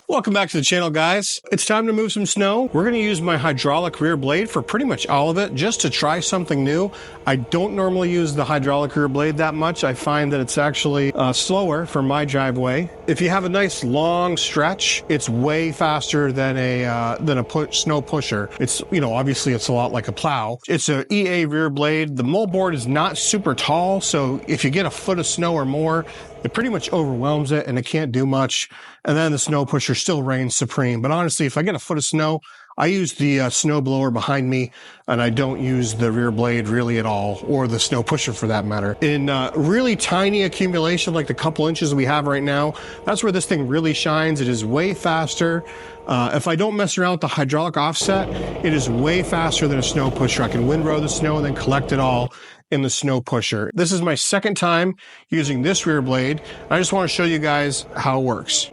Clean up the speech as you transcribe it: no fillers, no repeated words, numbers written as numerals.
Welcome back to the channel, guys. It's time to move some snow. We're going to use my hydraulic rear blade for pretty much all of it, just to try something new. I don't normally use the hydraulic rear blade that much. I find that it's actually slower for my driveway. If you have a nice long stretch, it's way faster than a snow pusher. It's, obviously it's a lot like a plow. It's a EA rear blade. The moldboard is not super tall, so if you get a foot of snow or more, it pretty much overwhelms it and it can't do much. And then the snow pusher still reigns supreme. But honestly, if I get a foot of snow, I use the snow blower behind me, and I don't use the rear blade really at all, or the snow pusher for that matter. In really tiny accumulation, like the couple inches we have right now, that's where this thing really shines. It is way faster. If I don't mess around with the hydraulic offset, it is way faster than a snow pusher. I can windrow the snow and then collect it all in the snow pusher. This is my second time using this rear blade. I just want to show you guys how it works.